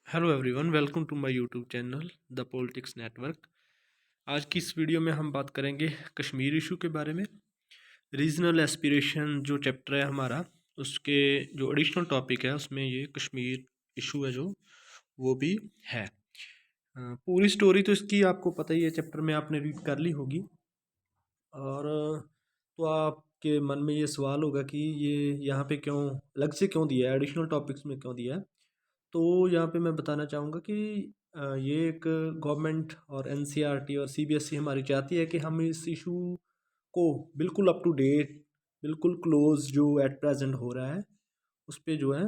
Hello everyone, welcome to my YouTube channel the politics network. आज की इस video में हम बात करेंगे कश्मीर इशू के बारे में। रीजनल एस्पिरेशन जो चैप्टर है हमारा, उसके जो एडिशनल टॉपिक है उसमें ये कश्मीर इशू है जो वो भी है। पूरी स्टोरी तो इसकी आपको पता ही है, चैप्टर में आपने रीड कर ली होगी। और तो आपके मन में ये सवाल होगा कि ये यहाँ पे क्यों अलग से क्यों दिया है, एडिशनल टॉपिक्स में क्यों दिया है। तो यहाँ पे मैं बताना चाहूँगा कि ये एक गवर्नमेंट और एनसीईआरटी और सीबीएसई हमारी चाहती है कि हम इस इशू को बिल्कुल अप टू डेट, बिल्कुल क्लोज जो एट प्रेजेंट हो रहा है उस पे जो है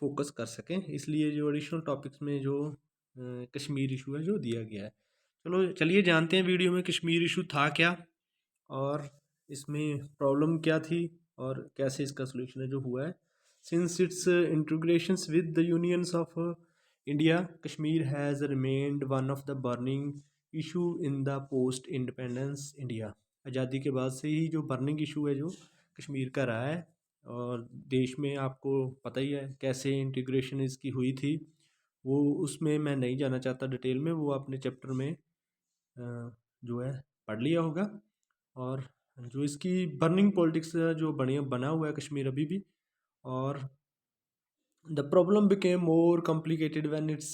फोकस कर सकें। इसलिए जो एडिशनल टॉपिक्स में जो कश्मीर इशू है जो दिया गया है। चलो चलिए जानते हैं वीडियो में कश्मीर इशू था क्या, और इसमें प्रॉब्लम क्या थी, और कैसे इसका सोल्यूशन है जो हुआ है। Since it's integrations with the unions of India, Kashmir has remained one of the burning issue in the post independence India. आज़ादी के बाद से ही जो बर्निंग इशू है जो कश्मीर का रहा है, और देश में आपको पता ही है कैसे इंटीग्रेशन इसकी हुई थी। वो उसमें मैं नहीं जाना चाहता डिटेल में, वो अपने चैप्टर में जो है पढ़ लिया होगा। और जो इसकी बर्निंग पॉलिटिक्स जो बनी बना हुआ है कश्मीर अभी भी। और the problem became more complicated when it's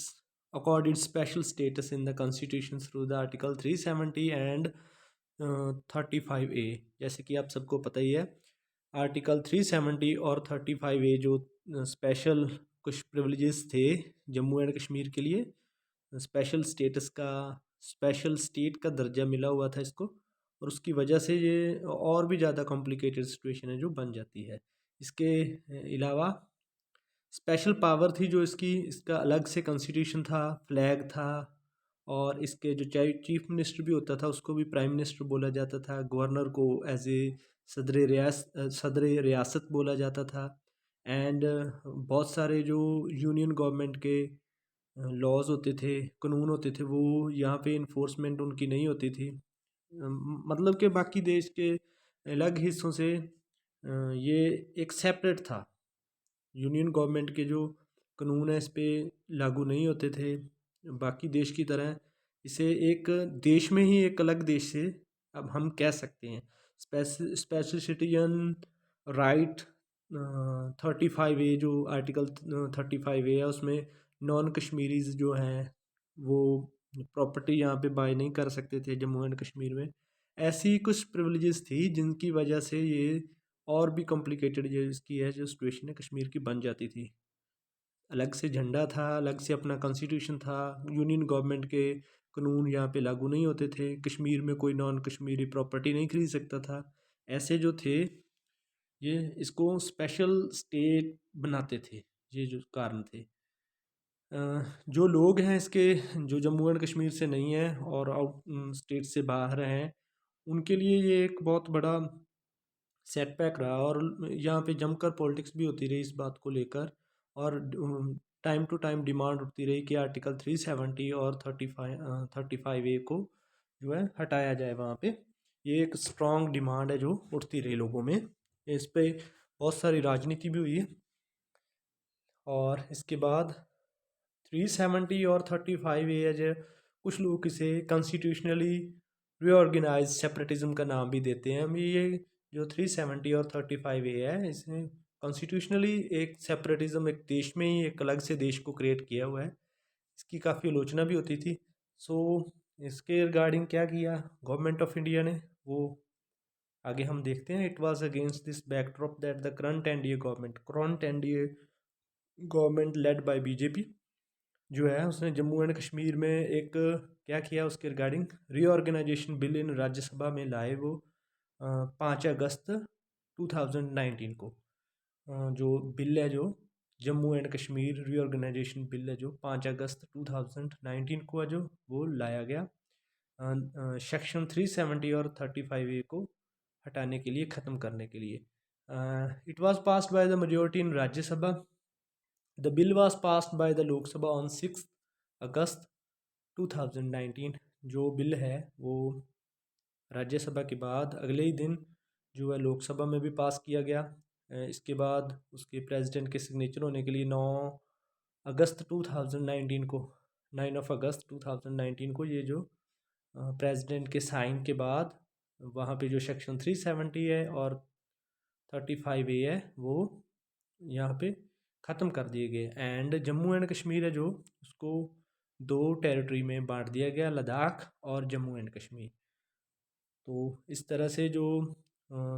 accorded special status in the constitution through the article 370 and 35A। जैसे कि आप सबको पता ही है, आर्टिकल 370 और 35A जो स्पेशल कुछ प्रिविलेजेस थे जम्मू एंड कश्मीर के लिए, स्पेशल स्टेटस का, स्पेशल स्टेट का दर्जा मिला हुआ था इसको। और उसकी वजह से ये और भी ज़्यादा कॉम्प्लिकेटेड सिचुएशन है जो बन जाती है। इसके अलावा स्पेशल पावर थी जो इसकी, इसका अलग से कॉन्स्टिट्यूशन था, फ्लैग था, और इसके जो चीफ मिनिस्टर भी होता था उसको भी प्राइम मिनिस्टर बोला जाता था। गवर्नर को एज ए सदर रियासत बोला जाता था। एंड बहुत सारे जो यूनियन गवर्नमेंट के लॉज होते थे, कानून होते थे, वो यहाँ पे इन्फोर्समेंट उनकी नहीं होती थी। मतलब कि बाकी देश के अलग हिस्सों से ये एक सेपरेट था। यूनियन गवर्नमेंट के जो कानून है इस पे लागू नहीं होते थे बाकी देश की तरह। इसे एक देश में ही एक अलग देश से अब हम कह सकते हैं। स्पेशल सिटीजन राइट 35A जो आर्टिकल 35A है उसमें नॉन कश्मीरीज जो हैं वो प्रॉपर्टी यहाँ पे बाय नहीं कर सकते थे जम्मू एंड कश्मीर में। ऐसी कुछ प्रिविलेजेस थी जिनकी वजह से ये और भी कॉम्प्लिकेटेड जो इसकी है जो सिचुएशन है कश्मीर की बन जाती थी। अलग से झंडा था, अलग से अपना कॉन्स्टिट्यूशन था, यूनियन गवर्नमेंट के कानून यहाँ पे लागू नहीं होते थे, कश्मीर में कोई नॉन कश्मीरी प्रॉपर्टी नहीं खरीद सकता था। ऐसे जो थे ये इसको स्पेशल स्टेट बनाते थे, ये जो कारण थे। जो लोग हैं इसके, जो जम्मू एंड कश्मीर से नहीं हैं और आउट स्टेट से बाहर हैं, उनके लिए ये एक बहुत बड़ा सेटबैक रहा। और यहाँ पे जमकर पॉलिटिक्स भी होती रही इस बात को लेकर। और टाइम टू टाइम डिमांड उठती रही कि आर्टिकल 370 और 35A को जो है हटाया जाए वहाँ पे। ये एक स्ट्रॉन्ग डिमांड है जो उठती रही लोगों में। इस पे बहुत सारी राजनीति भी हुई है। और इसके बाद 370 और 35A एज कुछ लोग इसे कॉन्स्टिट्यूशनली रीऑर्गेनाइज सेपरेटिज्म का नाम भी देते हैं। हम ये जो 370 और 35A है, इसमें कॉन्स्टिट्यूशनली एक सेपरेटिज्म, एक देश में ही एक अलग से देश को क्रिएट किया हुआ है। इसकी काफ़ी आलोचना भी होती थी। सो इसके रिगार्डिंग क्या किया गवर्नमेंट ऑफ इंडिया ने, वो आगे हम देखते हैं। It was against this backdrop that the current NDA government led by BJP जो है उसने जम्मू एंड कश्मीर में एक क्या किया, उसके रिगार्डिंग रीऑर्गेनाइजेशन बिल इन राज्यसभा में लाए वो 5 अगस्त 2019 को। जो बिल है जो Jammu and Kashmir reorganisation bill है जो 5 अगस्त 2019 को है जो वो लाया गया सेक्शन 370 और 35A को हटाने के लिए, ख़त्म करने के लिए। It was passed by the majority in Rajya Sabha. The bill was passed by the Lok Sabha on 6 अगस्त 2019। जो बिल है वो राज्यसभा के बाद अगले ही दिन जो है लोकसभा में भी पास किया गया। इसके बाद उसके प्रेसिडेंट के सिग्नेचर होने के लिए 9 अगस्त 2019 को 9 अगस्त 2019 को ये जो प्रेसिडेंट के साइन के बाद वहाँ पे जो सेक्शन 370 है और 35A है वो यहाँ पे ख़त्म कर दिए गए। एंड जम्मू एंड कश्मीर है जो उसको दो टेरिटरी में बांट दिया गया, लद्दाख और जम्मू एंड कश्मीर। तो इस तरह से जो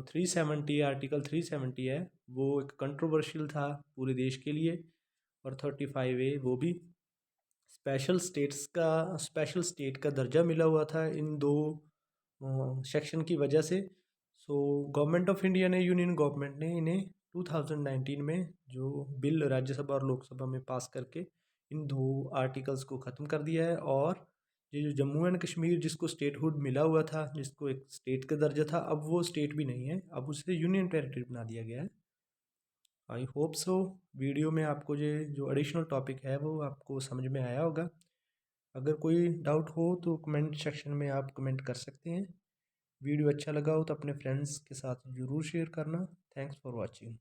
370 आर्टिकल 370 है वो एक कंट्रोवर्शियल था पूरे देश के लिए, और 35A वो भी स्पेशल स्टेट का दर्जा मिला हुआ था इन दो सेक्शन की वजह से। सो गवर्नमेंट ऑफ इंडिया ने, यूनियन गवर्नमेंट ने इन्हें 2019 में जो बिल राज्यसभा और लोकसभा में पास करके इन दो आर्टिकल्स को ख़त्म कर दिया है। और ये जो जम्मू एंड कश्मीर जिसको स्टेटहुड मिला हुआ था, जिसको एक स्टेट का दर्जा था, अब वो स्टेट भी नहीं है, अब उसे यूनियन टेरिटरी बना दिया गया है। आई होप सो वीडियो में आपको ये जो एडिशनल टॉपिक है वो आपको समझ में आया होगा। अगर कोई डाउट हो तो कमेंट सेक्शन में आप कमेंट कर सकते हैं। वीडियो अच्छा लगा हो तो अपने फ्रेंड्स के साथ ज़रूर शेयर करना। Thanks for watching.